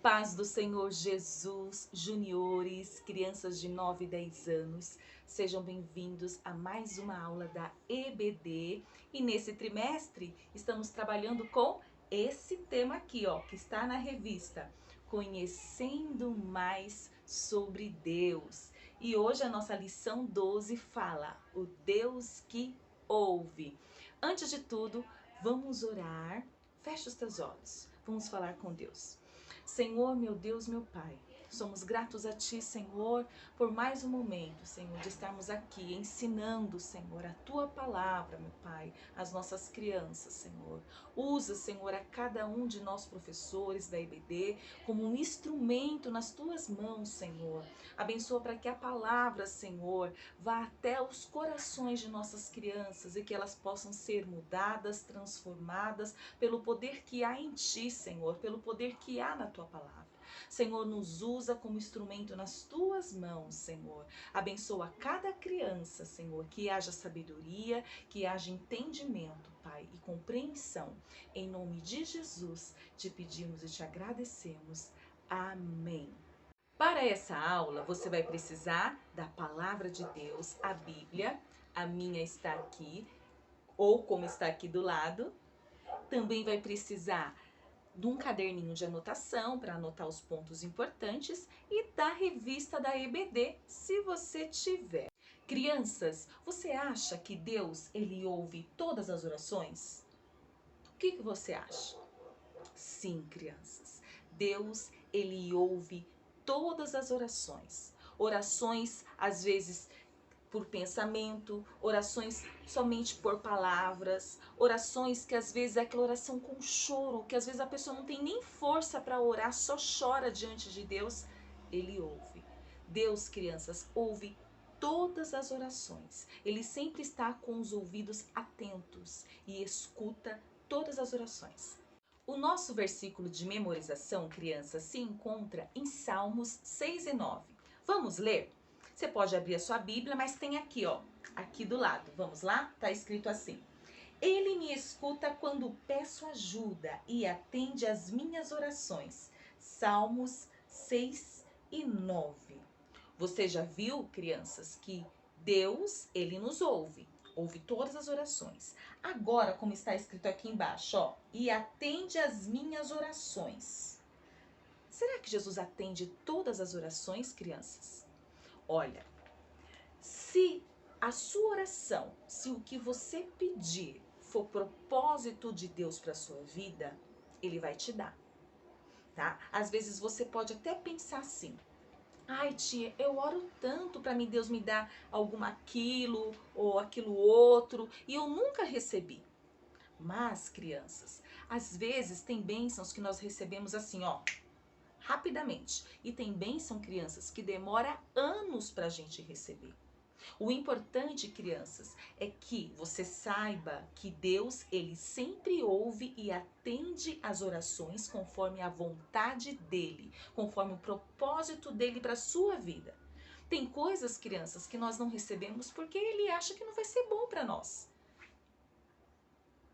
paz do Senhor Jesus, juniores, crianças de 9 e 10 anos, sejam bem-vindos a mais uma aula da EBD. E nesse trimestre estamos trabalhando com esse tema aqui, ó, que está na revista, Conhecendo Mais sobre Deus. E hoje a nossa lição 12 fala, o Deus que ouve. Antes de tudo, vamos orar. Feche os teus olhos, vamos falar com Deus. Senhor, meu Deus, meu Pai, somos gratos a Ti, Senhor, por mais um momento, Senhor, de estarmos aqui ensinando, Senhor, a Tua palavra, meu Pai, às nossas crianças, Senhor. Usa, Senhor, a cada um de nós professores da EBD como um instrumento nas Tuas mãos, Senhor. Abençoa para que a palavra, Senhor, vá até os corações de nossas crianças e que elas possam ser mudadas, transformadas pelo poder que há em Ti, Senhor, pelo poder que há na Tua palavra. Senhor, nos usa como instrumento nas Tuas mãos, Senhor. Abençoa cada criança, Senhor, que haja sabedoria, que haja entendimento, Pai, e compreensão. Em nome de Jesus, te pedimos e te agradecemos. Amém. Para essa aula, você vai precisar da Palavra de Deus, a Bíblia. A minha está aqui, ou como está aqui do lado. Também vai precisar de um caderninho de anotação para anotar os pontos importantes e da revista da EBD, se você tiver. Crianças, você acha que Deus, ele ouve todas as orações? O que você acha? Sim, crianças. Deus, ele ouve todas as orações. Orações, às vezes, por pensamento, orações somente por palavras, orações que às vezes é aquela oração com choro, que às vezes a pessoa não tem nem força para orar, só chora diante de Deus. Ele ouve. Deus, crianças, ouve todas as orações. Ele sempre está com os ouvidos atentos e escuta todas as orações. O nosso versículo de memorização, criança, se encontra em Salmos 6 e 9. Vamos ler? Você pode abrir a sua Bíblia, mas tem aqui, ó, aqui do lado. Vamos lá? Tá escrito assim: Ele me escuta quando peço ajuda e atende às minhas orações. Salmos 6 e 9. Você já viu, crianças, que Deus, ele nos ouve todas as orações. Agora, como está escrito aqui embaixo, ó, e atende às minhas orações. Será que Jesus atende todas as orações, crianças? Olha, se a sua oração, se o que você pedir for propósito de Deus para a sua vida, ele vai te dar, tá? Às vezes você pode até pensar assim: ai, tia, eu oro tanto para mim Deus me dar aquilo ou aquilo outro e eu nunca recebi. Mas, crianças, às vezes tem bênçãos que nós recebemos assim, ó, rapidamente. E tem bênção, crianças, que demora anos para a gente receber. O importante, crianças, é que você saiba que Deus, ele sempre ouve e atende as orações conforme a vontade dele, conforme o propósito dele para a sua vida. Tem coisas, crianças, que nós não recebemos porque ele acha que não vai ser bom para nós.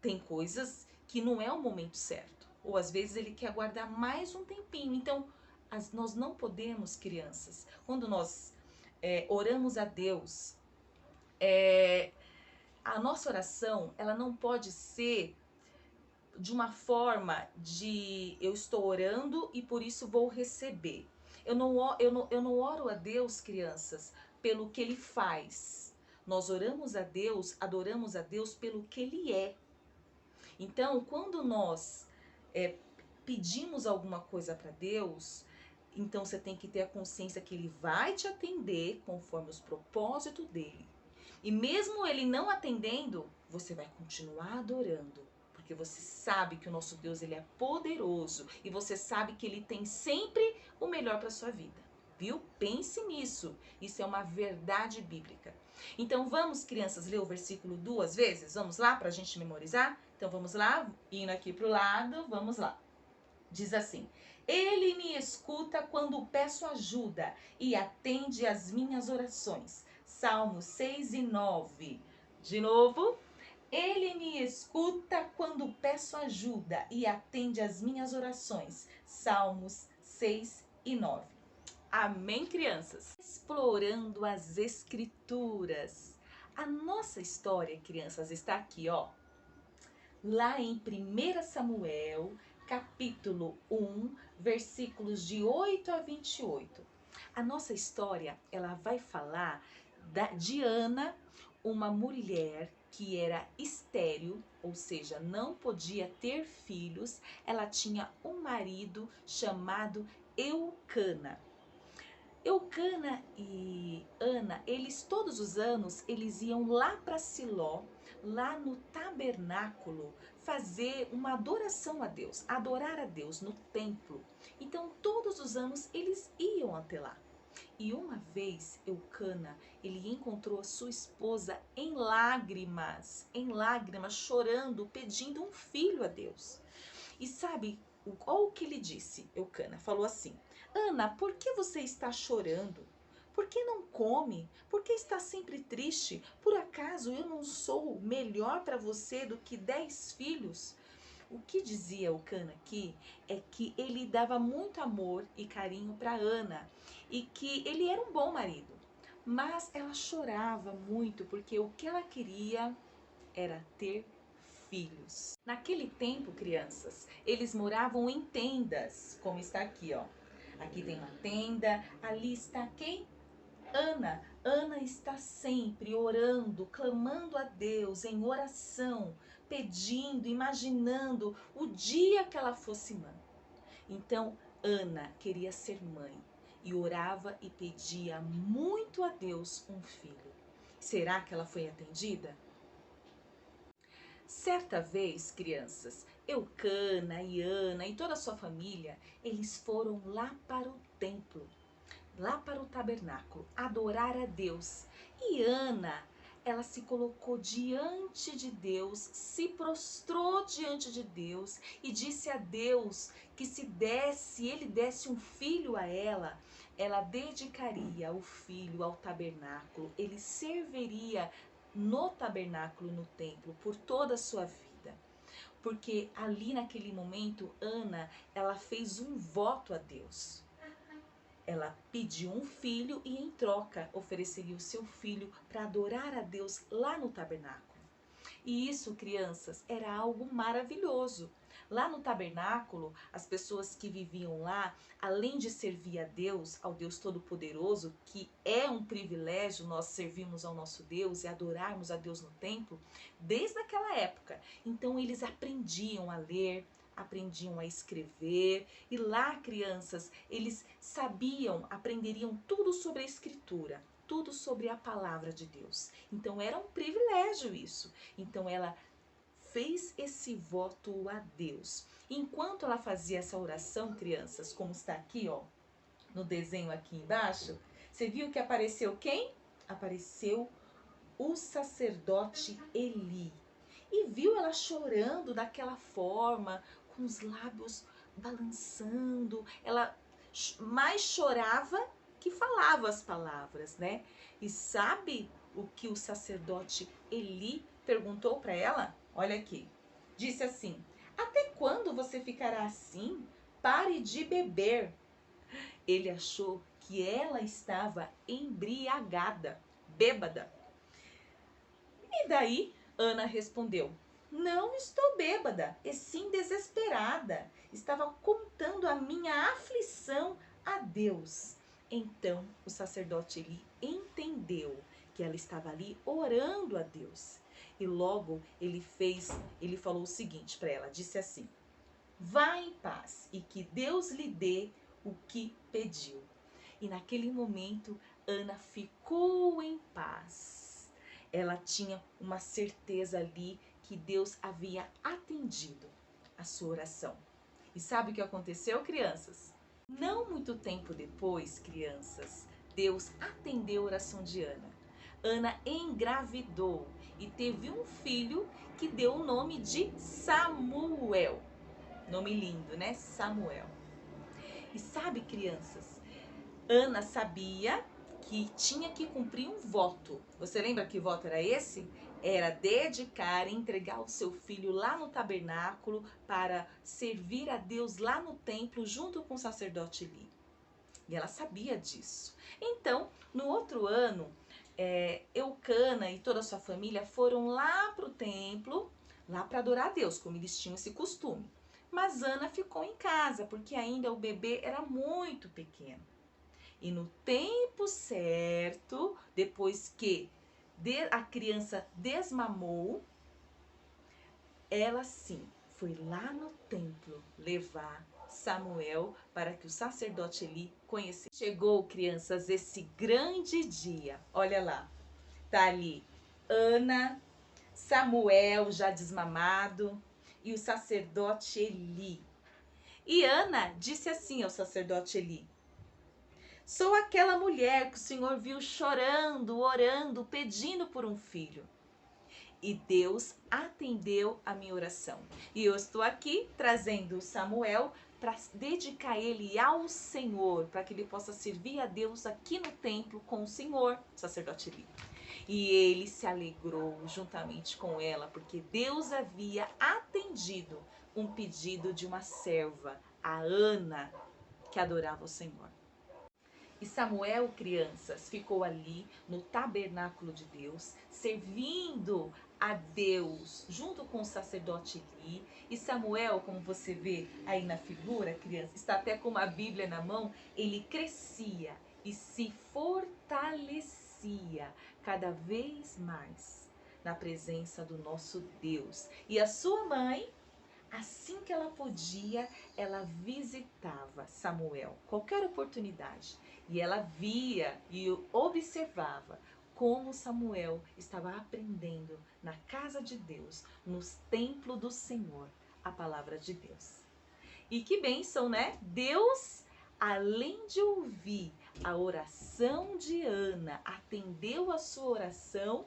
Tem coisas que não é o momento certo, ou às vezes ele quer guardar mais um tempinho. Então, nós não podemos, crianças, quando nós oramos a Deus, a nossa oração, ela não pode ser de uma forma de eu estou orando e por isso vou receber. Eu não oro a Deus, crianças, pelo que ele faz. Nós oramos a Deus, adoramos a Deus pelo que ele é. Então, quando nós pedimos alguma coisa para Deus, então você tem que ter a consciência que ele vai te atender conforme os propósitos dele. E mesmo ele não atendendo, você vai continuar adorando, porque você sabe que o nosso Deus, ele é poderoso e você sabe que ele tem sempre o melhor para sua vida. Viu? Pense nisso. Isso é uma verdade bíblica. Então vamos, crianças, ler o versículo 2 vezes? Vamos lá para a gente memorizar? Então vamos lá, indo aqui para o lado, vamos lá. Diz assim: Ele me escuta quando peço ajuda e atende às minhas orações. Salmos 6 e 9. De novo. Ele me escuta quando peço ajuda e atende às minhas orações. Salmos 6 e 9. Amém, crianças? Explorando as Escrituras. A nossa história, crianças, está aqui, ó. Lá em 1 Samuel, capítulo 1, versículos de 8 a 28. A nossa história, ela vai falar de Ana, uma mulher que era estéril, ou seja, não podia ter filhos. Ela tinha um marido chamado Eucana. Eucana e Ana, eles todos os anos, eles iam lá para Siló, lá no tabernáculo, fazer uma adoração a Deus, adorar a Deus no templo. Então, todos os anos, eles iam até lá. E uma vez, Eucana, ele encontrou a sua esposa em lágrimas, chorando, pedindo um filho a Deus. E sabe, olha o que ele disse, Eucana, falou assim: Ana, por que você está chorando? Por que não come? Por que está sempre triste? Por acaso eu não sou melhor para você do que 10 filhos? O que dizia Eucana aqui é que ele dava muito amor e carinho para Ana e que ele era um bom marido. Mas ela chorava muito porque o que ela queria era ter filhos. Naquele tempo, crianças, eles moravam em tendas, como está aqui, ó. Aqui tem uma tenda, ali está quem? Ana. Ana está sempre orando, clamando a Deus em oração, pedindo, imaginando o dia que ela fosse mãe. Então, Ana queria ser mãe e orava e pedia muito a Deus um filho. Será que ela foi atendida? Certa vez, crianças, Eucana e Ana e toda a sua família, eles foram lá para o templo, lá para o tabernáculo, adorar a Deus. E Ana, ela se colocou diante de Deus, se prostrou diante de Deus e disse a Deus que se ele desse um filho a ela dedicaria o filho ao tabernáculo, ele serviria no tabernáculo, no templo, por toda a sua vida. Porque ali naquele momento, Ana, ela fez um voto a Deus. Ela pediu um filho e em troca ofereceria o seu filho para adorar a Deus lá no tabernáculo. E isso, crianças, era algo maravilhoso. Lá no tabernáculo, as pessoas que viviam lá, além de servir a Deus, ao Deus Todo-Poderoso, que é um privilégio nós servirmos ao nosso Deus e adorarmos a Deus no templo, desde aquela época. Então eles aprendiam a ler, aprendiam a escrever, e lá, crianças, eles aprenderiam tudo sobre a Escritura, tudo sobre a palavra de Deus. Então era um privilégio isso. Então ela fez esse voto a Deus. Enquanto ela fazia essa oração, crianças, como está aqui, ó, no desenho aqui embaixo, você viu que apareceu quem? Apareceu o sacerdote Eli. E viu ela chorando daquela forma, com os lábios balançando. Ela mais chorava que falava as palavras, né? E sabe o que o sacerdote Eli perguntou para ela? Olha aqui. Disse assim: até quando você ficará assim? Pare de beber. Ele achou que ela estava embriagada, bêbada. E daí Ana respondeu: não estou bêbada, e sim desesperada. Estava contando a minha aflição a Deus. Então o sacerdote Eli entendeu que ela estava ali orando a Deus. E logo ele falou o seguinte para ela, disse assim: vá em paz e que Deus lhe dê o que pediu. E naquele momento Ana ficou em paz. Ela tinha uma certeza ali que Deus havia atendido a sua oração. E sabe o que aconteceu, crianças? Não muito tempo depois, crianças, Deus atendeu a oração de Ana. Ana engravidou e teve um filho que deu o nome de Samuel. Nome lindo, né? Samuel. E sabe, crianças, Ana sabia que tinha que cumprir um voto. Você lembra que voto era esse? era dedicar e entregar o seu filho lá no tabernáculo para servir a Deus lá no templo junto com o sacerdote Eli. E ela sabia disso. Então, no outro ano, Eucana e toda a sua família foram lá para o templo, lá para adorar a Deus, como eles tinham esse costume. Mas Ana ficou em casa, porque ainda o bebê era muito pequeno. E no tempo certo, depois que a criança desmamou, ela sim foi lá no templo levar Samuel para que o sacerdote Eli conhecesse. Chegou, crianças, esse grande dia. Olha lá, tá ali Ana, Samuel já desmamado e o sacerdote Eli. E Ana disse assim ao sacerdote Eli: sou aquela mulher que o Senhor viu chorando, orando, pedindo por um filho. E Deus atendeu a minha oração. E eu estou aqui trazendo Samuel para dedicar ele ao Senhor, para que ele possa servir a Deus aqui no templo com o Senhor, sacerdote Eli. E ele se alegrou juntamente com ela, porque Deus havia atendido um pedido de uma serva, a Ana, que adorava o Senhor. E Samuel, crianças, ficou ali no tabernáculo de Deus, servindo a Deus junto com o sacerdote Eli. E Samuel, como você vê aí na figura, criança, está até com uma Bíblia na mão, ele crescia e se fortalecia cada vez mais na presença do nosso Deus. E a sua mãe, assim que ela podia, ela visitava Samuel, qualquer oportunidade. E ela via e observava como Samuel estava aprendendo na casa de Deus, nos templos do Senhor, a palavra de Deus. E que bênção, né? Deus, além de ouvir a oração de Ana, atendeu a sua oração,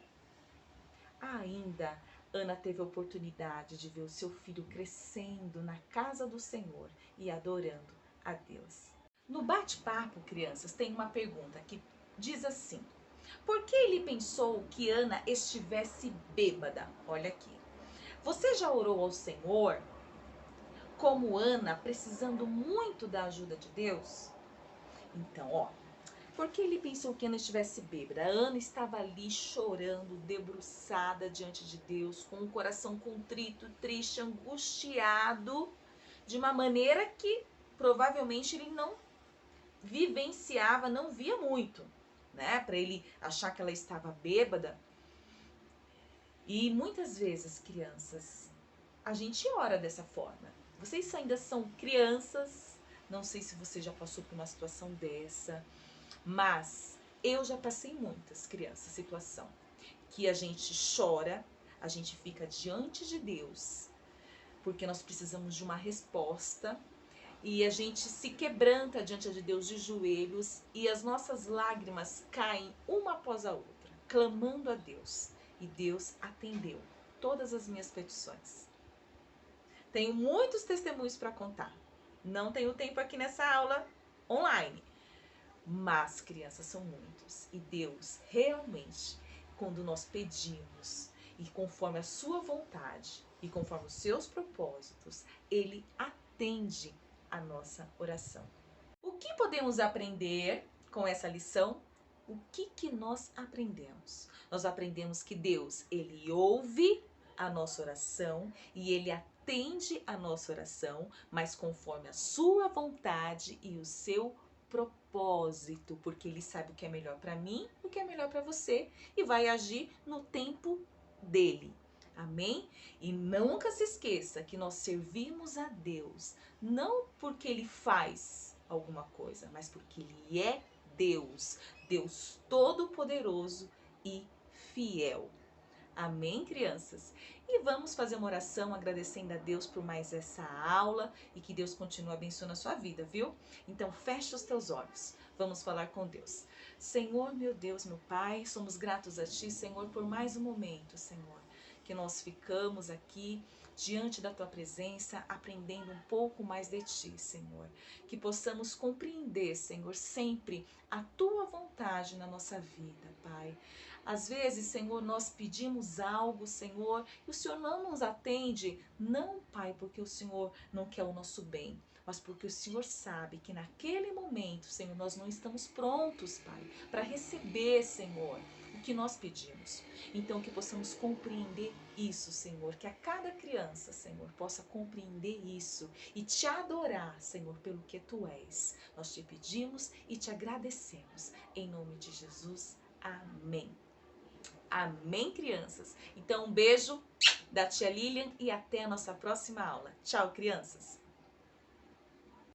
ainda Ana teve a oportunidade de ver o seu filho crescendo na casa do Senhor e adorando a Deus. No bate-papo, crianças, tem uma pergunta que diz assim: por que ele pensou que Ana estivesse bêbada? Olha aqui. Você já orou ao Senhor como Ana, precisando muito da ajuda de Deus? Então, ó, por que ele pensou que Ana estivesse bêbada? A Ana estava ali chorando, debruçada diante de Deus, com o coração contrito, triste, angustiado, de uma maneira que provavelmente ele não vivenciava, não via muito, né? Para ele achar que ela estava bêbada. E muitas vezes, crianças, a gente ora dessa forma. Vocês ainda são crianças, não sei se você já passou por uma situação dessa, mas eu já passei muitas, crianças, situação que a gente chora, a gente fica diante de Deus, porque nós precisamos de uma resposta, e a gente se quebranta diante de Deus de joelhos e as nossas lágrimas caem uma após a outra, clamando a Deus. E Deus atendeu todas as minhas petições. Tenho muitos testemunhos para contar. Não tenho tempo aqui nessa aula online. Mas, crianças, são muitos. E Deus, realmente, quando nós pedimos, e conforme a sua vontade, e conforme os seus propósitos, Ele atende a nossa oração. O que podemos aprender com essa lição? O que nós aprendemos? Nós aprendemos que Deus, Ele ouve a nossa oração e Ele atende a nossa oração, mas conforme a sua vontade e o seu propósito, porque Ele sabe o que é melhor para mim, o que é melhor para você e vai agir no tempo dele. Amém? E nunca se esqueça que nós servimos a Deus, não porque Ele faz alguma coisa, mas porque Ele é Deus, Deus Todo-Poderoso e fiel. Amém, crianças? E vamos fazer uma oração agradecendo a Deus por mais essa aula e que Deus continue abençoando a sua vida, viu? Então feche os teus olhos, vamos falar com Deus. Senhor, meu Deus, meu Pai, somos gratos a Ti, Senhor, por mais um momento, Senhor, que nós ficamos aqui diante da tua presença, aprendendo um pouco mais de ti, Senhor. Que possamos compreender, Senhor, sempre a tua vontade na nossa vida, Pai. Às vezes, Senhor, nós pedimos algo, Senhor, e o Senhor não nos atende, não, Pai, porque o Senhor não quer o nosso bem, mas porque o Senhor sabe que naquele momento, Senhor, nós não estamos prontos, Pai, para receber, Senhor, o que nós pedimos. Então, que possamos compreender isso, Senhor, que a cada criança, Senhor, possa compreender isso e te adorar, Senhor, pelo que tu és. Nós te pedimos e te agradecemos. Em nome de Jesus, amém. Amém, crianças? Então, um beijo da tia Lilian e até a nossa próxima aula. Tchau, crianças!